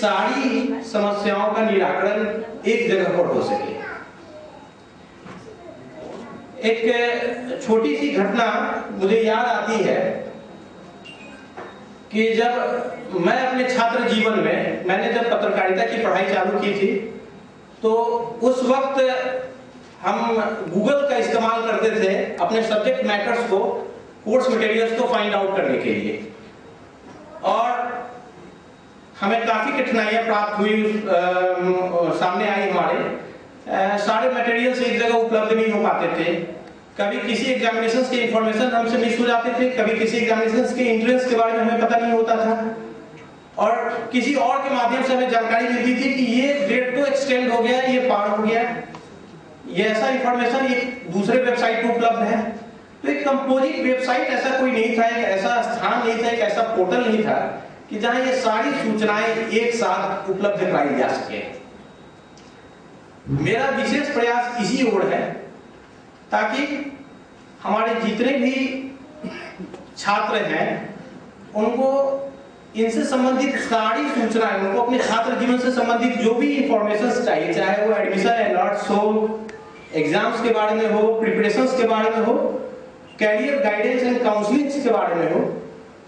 सारी समस्याओं का निराकरण एक जगह पर हो सके। एक छोटी सी घटना मुझे याद आती है कि जब मैं अपने छात्र जीवन में, मैंने जब पत्रकारिता की पढ़ाई चालू की थी, तो उस वक्त हम गूगल का इस्तेमाल करते थे अपने सब्जेक्ट मैटर्स को, कोर्स मटेरियल्स को फाइंड आउट करने के लिए, और हमें काफी कठिनाइयां प्राप्त हुई, सामने आई हमारे। सारे मटेरियल्स एक जगह उपलब्ध नहीं हो पाते थे। कभी किसी एग्जामिनेशंस के इंफॉर्मेशन हमसे मिस हो जाते थे, कभी किसी एग्जामिनेशंस के एंट्रेंस के बारे में हमें पता नहीं होता था, और किसी और के माध्यम से हमें जानकारी मिलती थी कि ये डेट तो एक्सटेंड हो गया, ये पार हो गया, ये ऐसा इंफॉर्मेशन ये दूसरे वेबसाइट पर उपलब्ध है। तो एक कंपोजिट वेबसाइट ऐसा कोई नहीं था, एक ऐसा स्थान नहीं था, एक ऐसा पोर्टल नहीं था कि जहां ये सारी सूचनाएं एक साथ उपलब्ध कराई जा सके। मेरा विशेष प्रयास इसी ओर है ताकि हमारे जितने भी छात्र हैं उनको इनसे संबंधित सारी सूचनाएं, उनको अपने छात्र जीवन से संबंधित जो भी इंफॉर्मेशन चाहिए, चाहे वो एडमिशन अलर्ट्स हो, एग्जाम्स के बारे में हो, प्रिपरेशंस के बारे में हो, कैरियर गाइडेंस एंड काउंसलिंग के बारे में हो,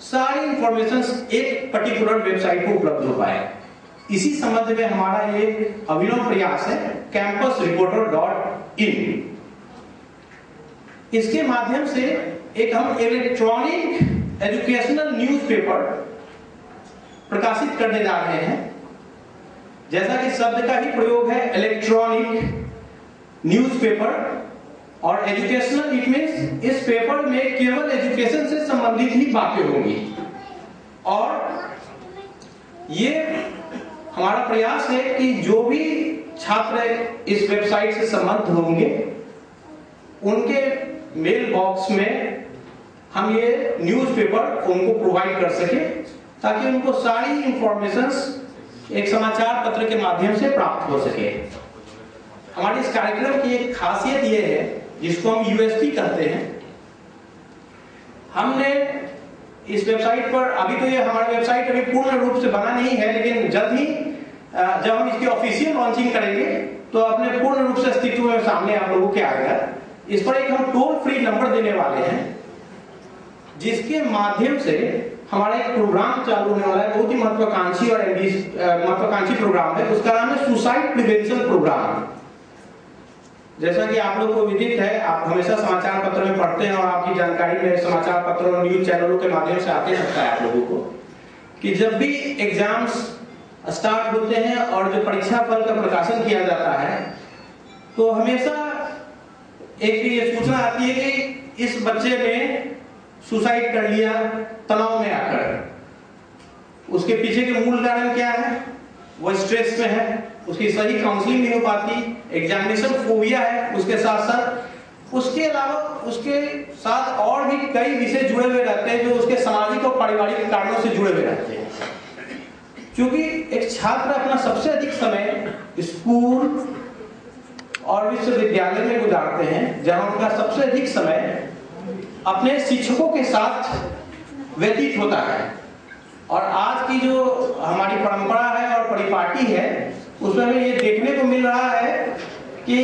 सारी इंफॉर्मेशन एक पर्टिकुलर वेबसाइट पर उपलब्ध हो पाए। इसी संबंध में हमारा ये अभिनव प्रयास है campusreporter.in। इसके माध्यम से एक हम इलेक्ट्रॉनिक एजुकेशनल न्यूज़पेपर प्रकाशित करने जा रहे हैं। जैसा कि शब्द का ही प्रयोग है, इलेक्ट्रॉनिक न्यूज़पेपर और एजुकेशनल, इट मींस इस पेपर में केवल एजुकेशन से संबंधित ही बातें होंगी, और ये हमारा प्रयास है कि जो भी छात्र इस वेबसाइट से संबद्ध होंगे उनके मेल बॉक्स में हम ये न्यूज़पेपर उनको प्रोवाइड कर सके, ताकि उनको सारी इंफॉर्मेशंस एक समाचार पत्र के माध्यम से प्राप्त हो सके। हमारे इस कार्यक्रम की एक खासियत ये है, जिसको हम यूएसपी कहते हैं। हमने इस वेबसाइट पर, अभी तो ये हमारी वेबसाइट अभी पूर्ण रूप से बना नहीं है, लेकिन जल्द ही जब हम इसकी ऑफिशियल लॉन्चिंग करेंगे तो अपने पूर्ण रूप से अस्तित्व में सामने आप लोगों के आएगा। इस पर एक हम टोल फ्री नंबर देने वाले हैं, जिसके माध्यम से हमारा एक प्रोग्राम चालू होने वाला है, बहुत ही महत्वाकांक्षी और महत्वाकांक्षी प्रोग्राम है। उसका नाम है सुसाइड प्रिवेंशन प्रोग्राम। जैसा कि आप लोग को विदित है, आप हमेशा समाचार पत्र में पढ़ते हैं और आपकी जानकारी में समाचार पत्र और न्यूज चैनलों के माध्यम से आते रहता है आप लोगों को, कि जब भी एग्जाम्स स्टार्ट होते हैं और जो परीक्षा फल का प्रकाशन किया जाता है, तो हमेशा एक ये सूचना आती है कि इस बच्चे ने सुसाइड कर लिया तनाव में आकर। उसके पीछे के मूल कारण क्या है? वो स्ट्रेस में है, उसकी सही काउंसलिंग नहीं हो पाती, एग्जामिनेशन फोबिया है उसके साथ साथ। उसके अलावा उसके साथ और भी कई विषय जुड़े हुए रहते हैं जो उसके सामाजिक और पारिवारिक कारणों से जुड़े हुए रहते हैं। क्योंकि एक छात्र अपना सबसे अधिक समय स्कूल और विश्वविद्यालय में गुजारते हैं, जहां उनका सबसे अधिक समय अपने शिक्षकों के साथ व्यतीत होता है। और आज की जो हमारी परंपरा है और परिपाटी है, उसमें हमें ये देखने को मिल रहा है कि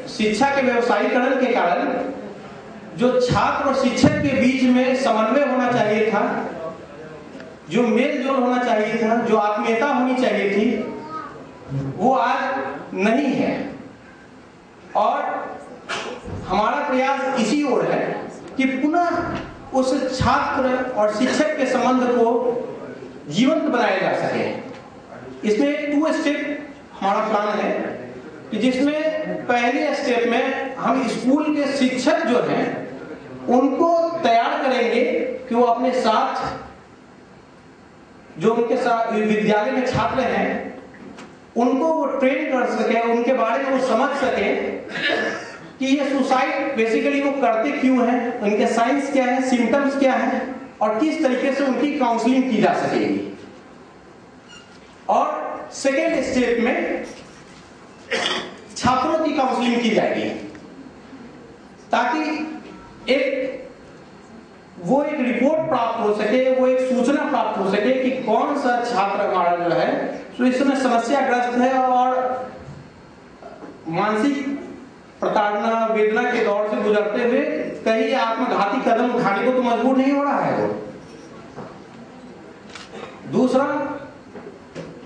शिक्षा के व्यवसायीकरण के कारण जो छात्र और शिक्षक के बीच में समन्वय होना चाहिए था, जो मेल जोल होना चाहिए था, जो आत्मीयता होनी चाहिए थी, वो आज नहीं है। और हमारा प्रयास इसी ओर है कि पुनः उस छात्र और शिक्षक के संबंध को जीवंत बनाया जा सके। इसमें एक 2 स्टेप हमारा प्लान है, कि जिसमें पहले स्टेप में हम स्कूल के शिक्षक जो हैं उनको तैयार करेंगे कि वो अपने साथ जो उनके साथ विद्यालय में छात्र हैं उनको वो ट्रेन कर सके, उनके बारे में वो समझ सके कि ये सुसाइड बेसिकली वो करते क्यों हैं, उनके साइंस क्या है, सिम्टम्स क्या है, और किस तरीके से उनकी काउंसलिंग की जा सकेगी। और सेकेंड स्टेप में छात्रों की काउंसलिंग की जाएगी, ताकि एक रिपोर्ट प्राप्त हो सके, वो एक सूचना प्राप्त हो सके कि कौन सा छात्र हमारा जो है तो इस समय समस्याग्रस्त है और मानसिक प्रताड़ना वेदना के दौर से गुजरते हुए कहीं आत्मघाती कदम उठाने को तो मजबूर नहीं हो रहा है वो। दूसरा,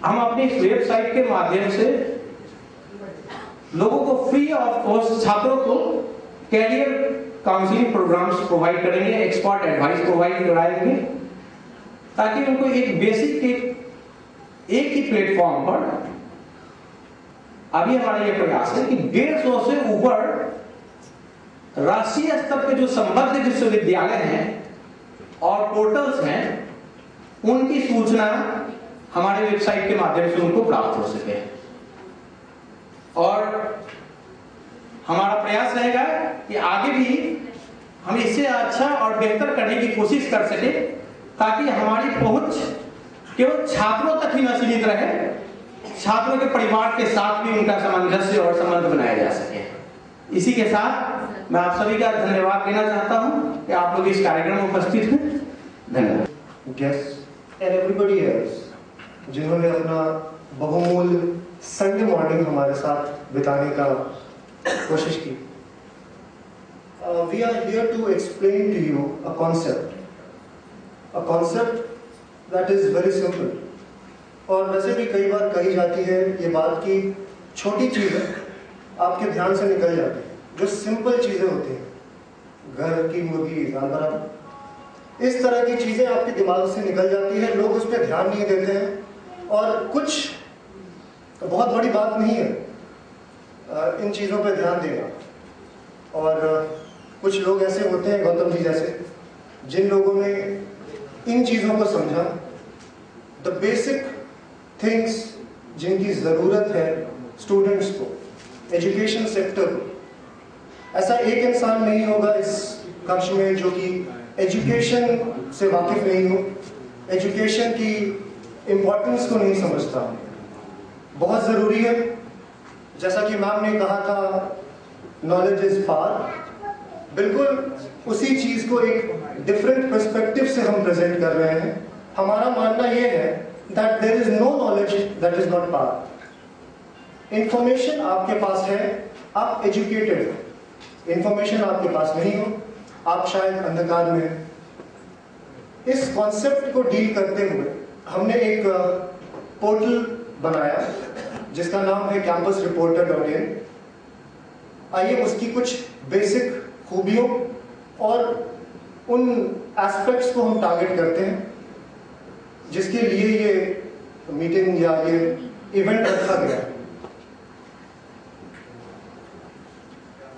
हम अपनी इस वेबसाइट के माध्यम से लोगों को फ्री ऑफ कॉस्ट, छात्रों को कैरियर काउंसलिंग प्रोग्राम्स प्रोवाइड करेंगे, एक्सपर्ट एडवाइस प्रोवाइड कराएंगे, ताकि उनको एक बेसिक एक ही प्लेटफॉर्म पर, अभी हमारा ये प्रयास है कि 150 से ऊपर राष्ट्रीय स्तर के जो संबद्ध विश्वविद्यालय हैं और पोर्टल्स हैं, उनकी सूचना हमारे वेबसाइट के माध्यम से उनको प्राप्त हो सके। और हमारा प्रयास रहेगा कि आगे भी हम इससे अच्छा और बेहतर करने की कोशिश कर सके, ताकि हमारी पहुंच केवल छात्रों तक ही न सीमित रहे, छात्रों के परिवार के साथ भी उनका सामंजस्य और संबंध बनाया जा सके। इसी के साथ मैं आप सभी का धन्यवाद देना चाहता हूं कि आप लोग इस कार्यक्रम में उपस्थित हैं। धन्यवाद। गेस्ट एंड एवरीबडी एल्स जिन्होंने अपना बहुमूल्य संडे मॉर्निंग हमारे साथ बिताने का कोशिश की। We are here to explain to you a concept that is very simple. और वैसे भी कई बार कही जाती है ये बात कि छोटी चीजें आपके ध्यान से निकल जाती है, जो सिंपल चीजें होती हैं, घर की मुर्गी जानवर, इस तरह की चीजें आपके दिमाग से निकल जाती है, लोग उस पर ध्यान नहीं देते हैं। और कुछ तो बहुत बड़ी बात नहीं है इन चीजों पर ध्यान देना। और कुछ लोग ऐसे होते हैं, गौतम जी जैसे, जिन लोगों ने इन चीजों को समझा, द बेसिक थिंग्स जिनकी जरूरत है स्टूडेंट्स को, एजुकेशन सेक्टर को। ऐसा एक इंसान नहीं होगा इस कक्ष में जो कि एजुकेशन से वाकिफ नहीं हो, एजुकेशन की इम्पोर्टेंस को नहीं समझता। बहुत जरूरी है, जैसा कि मैम ने कहा था, नॉलेज इज पावर। बिल्कुल उसी चीज को एक डिफरेंट पर्सपेक्टिव से हम प्रेजेंट कर रहे हैं। हमारा मानना यह है that there is no knowledge that is not power. Information आपके पास है, आप एजुकेटेड हो। इंफॉर्मेशन आपके पास नहीं हो, आप शायद अंधकार में हैं। इस कॉन्सेप्ट को डील करते हुए हमने एक पोर्टल बनाया जिसका नाम है campusreporter.in। आइए उसकी कुछ बेसिक खूबियों और उन एस्पेक्ट्स को हम टारगेट करते हैं जिसके लिए ये मीटिंग या ये इवेंट रखा गया है।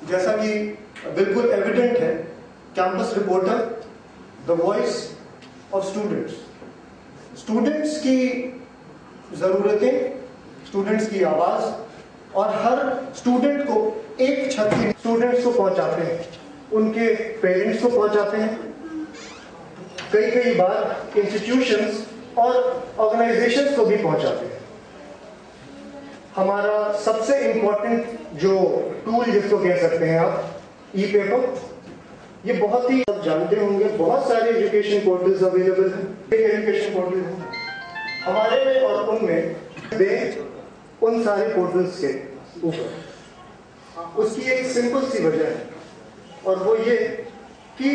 जैसा कि बिल्कुल एविडेंट है, campus reporter the voice of students, students की जरूरतें, स्टूडेंट्स की आवाज, और हर स्टूडेंट को एक छत के स्टूडेंट्स को पहुंचाते हैं, उनके पेरेंट्स को पहुंचाते हैं, कई बार इंस्टीट्यूशंस और ऑर्गेनाइजेशंस को भी पहुंचाते हैं। हमारा सबसे इंपॉर्टेंट जो टूल जिसको कह सकते हैं आप, ई पेपर, ये बहुत ही आप जानते होंगे, बहुत सारे एजुकेशन पोर्टल्स अवेलेबल हैं। एजुकेशन पोर्टल हैं हमारे में, और उनमें उन सारे पोर्टल्स के ऊपर उसकी एक सिंपल सी वजह है, और वो ये कि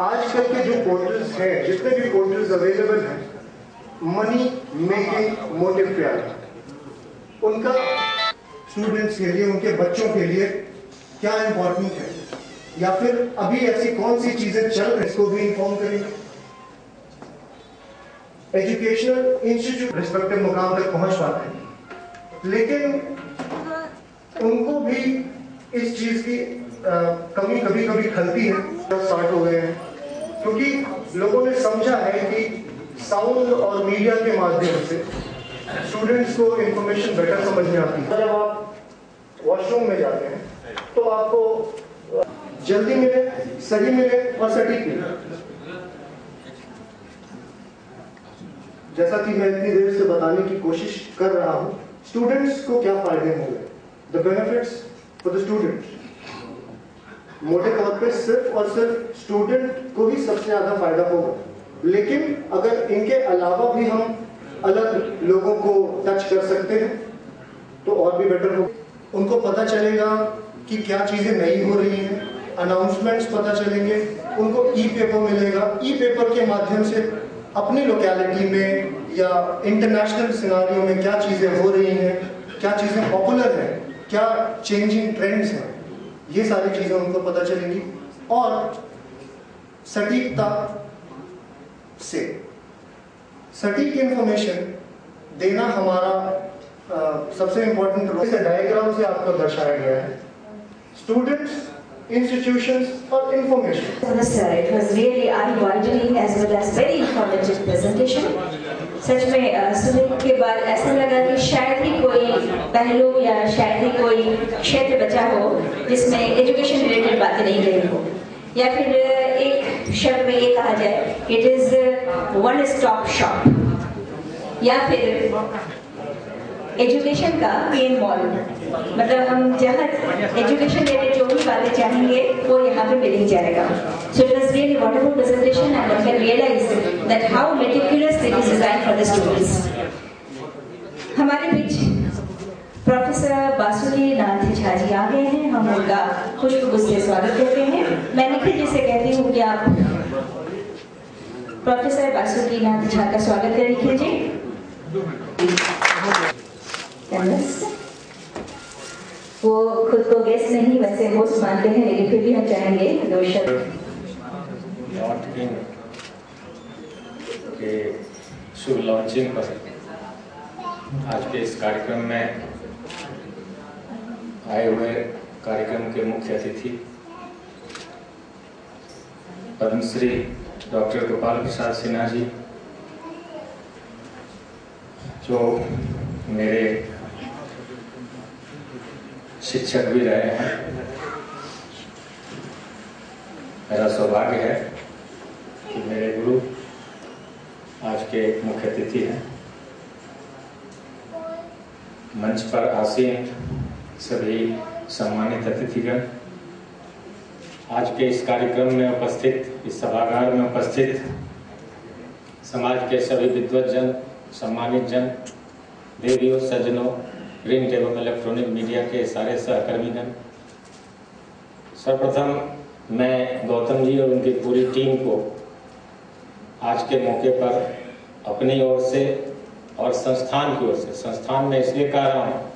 आजकल के जो पोर्टल्स हैं, जितने भी पोर्टल्स अवेलेबल हैं, मनी मेकिंग मोटिव पे आए। उनका स्टूडेंट्स के लिए, उनके बच्चों के लिए क्या इंपॉर्टेंट है, या फिर अभी ऐसी कौन सी चीजें चल रही, इसको भी इन्फॉर्म करेंगे। एजुकेशनल इंस्टीट्यूट रिस्पेक्टिव मुकाम तक पहुंच पाते हैं, लेकिन उनको भी इस चीज की कमी कभी कभी खलती है। स्टार्ट हो गए हैं क्योंकि लोगों ने समझा है कि साउंड और मीडिया के माध्यम से स्टूडेंट्स को इंफॉर्मेशन बेटर समझ में आती है। जब आप वॉशरूम में जाते हैं तो आपको जल्दी मिले, सही मिले और सटीक मिले। जैसा कि मैं इतनी देर से बताने की कोशिश कर रहा हूं, स्टूडेंट्स को क्या फायदे होंगे, the benefits for the students. मोटे तौर पे सिर्फ और सिर्फ स्टूडेंट को ही सबसे ज्यादा फायदा होगा, लेकिन अगर इनके अलावा भी हम अलग लोगों को टच कर सकते हैं तो और भी बेटर हो। उनको पता चलेगा कि क्या चीज़ें नई हो रही हैं, अनाउंसमेंट्स पता चलेंगे, उनको ई पेपर मिलेगा। ई पेपर के माध्यम से अपनी लोकेलिटी में या इंटरनेशनल सिनारियों में क्या चीज़ें हो रही हैं, क्या चीज़ें पॉपुलर हैं, क्या चेंजिंग ट्रेंड्स हैं, ये सारी चीज़ें उनको पता चलेंगी। और सटीकता से सटीक इंफॉर्मेशन देना हमारा सबसे इम्पोर्टेंट रोल। इस डायग्राम से आपको दर्शाया गया है students, institutions or information. Sir, it was really eye-widening as well as very informative presentation. सच में सुनने के बाद ऐसा लगा कि शायद ही कोई पहलू या शायद ही कोई क्षेत्र बचा हो जिसमें एजुकेशन रिलेटेड बातें नहीं गई हो, या फिर एक शब्द में ये कहा जाए it is one stop shop, या फिर एजुकेशन का मेन मॉल। मतलब हम जहाँ एजुकेशन रिलेटेड जो भी बातें चाहेंगे वो यहाँ पे मिल ही जाएगा। So it was really wonderful presentation and I can realize that how meticulously it is designed for the students. हमारे बीच प्रोफेसर बासुकी नाथ झा जी आ गए हैं, हम उनका पुष्प से स्वागत करते हैं। मैं निखिल जी से कहती हूँ कि आप प्रोफेसर बासुकी नाथ झा का स्वागत करें। निखिल जी वो खुद को गेस्ट नहीं वैसे होस्ट मानते हैं, लेकिन फिर भी हम चाहेंगे दो शब्द। के शुभ लॉन्चिंग पर आज के इस कार्यक्रम में आए हुए कार्यक्रम के मुख्य अतिथि पद्मश्री डॉक्टर गोपाल प्रसाद सिन्हा जी, जो मेरे शिक्षक भी रहे हैं। मेरा सौभाग्य है कि मेरे गुरु आज के मुख्य अतिथि हैं। मंच पर आसीन सभी सम्मानित अतिथिगण, आज के इस कार्यक्रम में उपस्थित, इस सभागार में उपस्थित समाज के सभी विद्वतजन, सम्मानित जन, देवियों, सज्जनों, प्रिंट एवं इलेक्ट्रॉनिक मीडिया के सारे सहकर्मीगण, सर्वप्रथम मैं गौतम जी और उनकी पूरी टीम को आज के मौके पर अपनी ओर से और संस्थान की ओर से, संस्थान में इसलिए कह रहा हूँ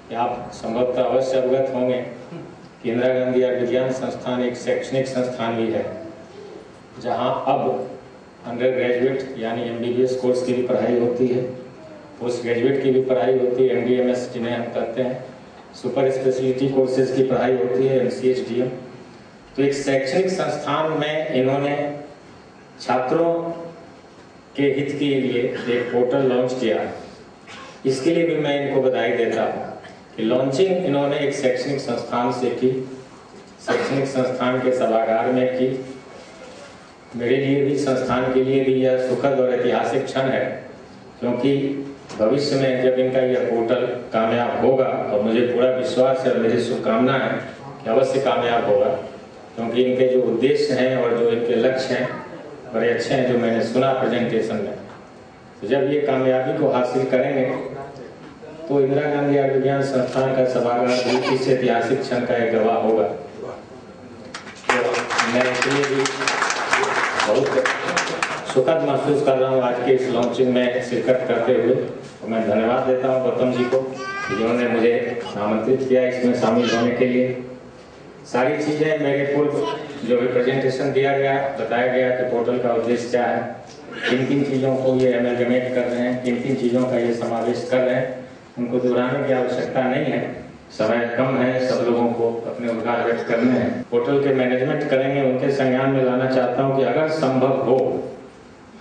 कि आप संभवतः अवश्य अवगत होंगे कि इंदिरा गांधी आयुर्विज्ञान संस्थान एक शैक्षणिक संस्थान भी है, जहाँ अब अंडर ग्रेजुएट यानी MBBS कोर्स की भी पढ़ाई होती है, पोस्ट ग्रेजुएट की भी पढ़ाई होती है, MD/MS जिन्हें हम कहते हैं, सुपर स्पेशलिटी कोर्सेज की पढ़ाई होती है, MCH/DM। तो एक शैक्षणिक संस्थान में इन्होंने छात्रों के हित के लिए एक पोर्टल लॉन्च किया है। इसके लिए भी मैं इनको बधाई देता हूँ कि लॉन्चिंग इन्होंने एक शैक्षणिक संस्थान से की, शैक्षणिक संस्थान के सभागार में की। मेरे लिए भी, संस्थान के लिए भी यह सुखद और ऐतिहासिक क्षण है, क्योंकि भविष्य में जब इनका यह पोर्टल कामयाब होगा, और मुझे पूरा विश्वास है और मेरी शुभकामना है कि अवश्य कामयाब होगा, क्योंकि इनके जो उद्देश्य हैं और जो इनके लक्ष्य हैं बड़े अच्छे हैं, जो मैंने सुना प्रेजेंटेशन में। तो जब ये कामयाबी को हासिल करेंगे तो इंदिरा गांधी आयुर्विज्ञान संस्थान का सभागार भी इस ऐतिहासिक क्षण का एक गवाह होगा। तो मैं इसलिए भी बहुत सुखद महसूस कर रहा हूँ आज के इस लॉन्चिंग में शिरकत करते हुए। और मैं धन्यवाद देता हूँ गौतम जी को, जिन्होंने मुझे आमंत्रित किया इसमें शामिल होने के लिए। सारी चीज़ें मेरे पूर्व जो भी प्रेजेंटेशन दिया गया, बताया गया कि पोर्टल का उद्देश्य क्या है, किन किन चीज़ों को ये एमेलगमेट कर रहे हैं, किन किन चीज़ों का ये समावेश कर रहे हैं, उनको दोहराने की आवश्यकता नहीं है। समय कम है, सब लोगों को अपने उद्गार व्यक्त करने हैं। पोर्टल के मैनेजमेंट करेंगे, उनके संज्ञान में लाना चाहता हूँ कि अगर संभव हो,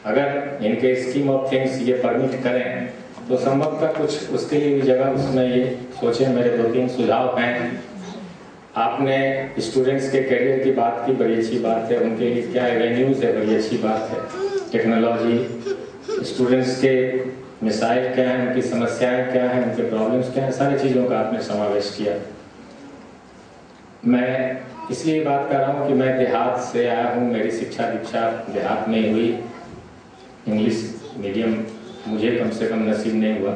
अगर इनके स्कीम ऑफ थिंग्स ये परमिट करें, तो संभवतः कुछ उसके लिए भी जगह उसमें ये सोचें। मेरे 2-3 सुझाव हैं। आपने स्टूडेंट्स के करियर की बात की, बड़ी अच्छी बात है। उनके लिए क्या एवेन्यूज है, बड़ी अच्छी बात है। टेक्नोलॉजी, स्टूडेंट्स के मिसाइल क्या हैं, उनकी समस्याएं क्या हैं, उनके प्रॉब्लम्स क्या हैं, सारी चीज़ों का आपने समावेश किया। मैं इसलिए बात कर रहा हूँ कि मैं देहात से आया हूँ, मेरी शिक्षा दीक्षा देहात में हुई, इंग्लिश मीडियम मुझे कम से कम नसीब नहीं हुआ,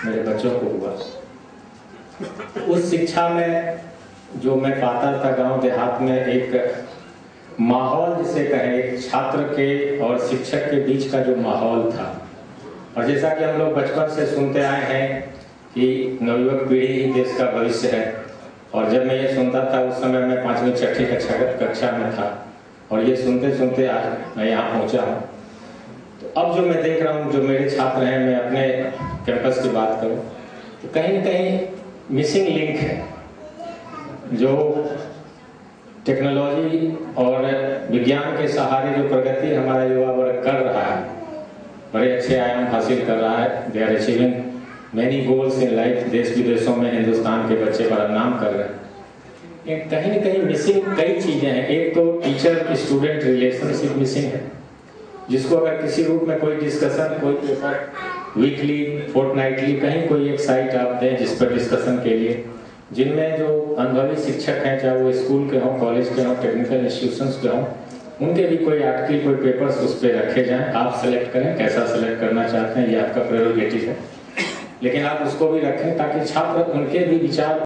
मेरे बच्चों को हुआ। उस शिक्षा में जो मैं पाता था गांव देहात में, एक माहौल जिसे कहें, एक छात्र के और शिक्षक के बीच का जो माहौल था, और जैसा कि हम लोग बचपन से सुनते आए हैं कि नवयुवक पीढ़ी ही देश का भविष्य है, और जब मैं ये सुनता था उस समय मैं 5वीं 6ठी कक्षा में था, और ये सुनते सुनते आज मैं यहाँ पहुँचा हूँ। तो अब जो मैं देख रहा हूँ, जो मेरे छात्र हैं, मैं अपने कैंपस की बात करूँ तो कहीं न कहीं मिसिंग लिंक है। जो टेक्नोलॉजी और विज्ञान के सहारे जो प्रगति हमारा युवा वर्ग कर रहा है, बड़े अच्छे आयाम हासिल कर रहा है, they are achieving many goals in life. देश विदेशों में हिंदुस्तान के बच्चे बड़ा नाम कर रहे हैं। कहीं न कहीं मिसिंग कई चीज़ें हैं। एक तो टीचर स्टूडेंट रिलेशनशिप मिसिंग है, जिसको अगर किसी रूप में कोई डिस्कशन, कोई पेपर वीकली, फोर्टनाइटली कहीं कोई एक साइट आप दें जिस पर डिस्कशन के लिए, जिनमें जो अनुभवी शिक्षक हैं, चाहे वो स्कूल के हों, कॉलेज के हों, टेक्निकल इंस्टीट्यूशंस के हों, उनके भी कोई आर्टिकल, कोई पेपर्स उस पर रखे जाएं। आप सेलेक्ट करें, कैसा सेलेक्ट करना चाहते हैं ये आपका प्रेरोगेटिव है, लेकिन आप उसको भी रखें ताकि छात्र उनके भी विचार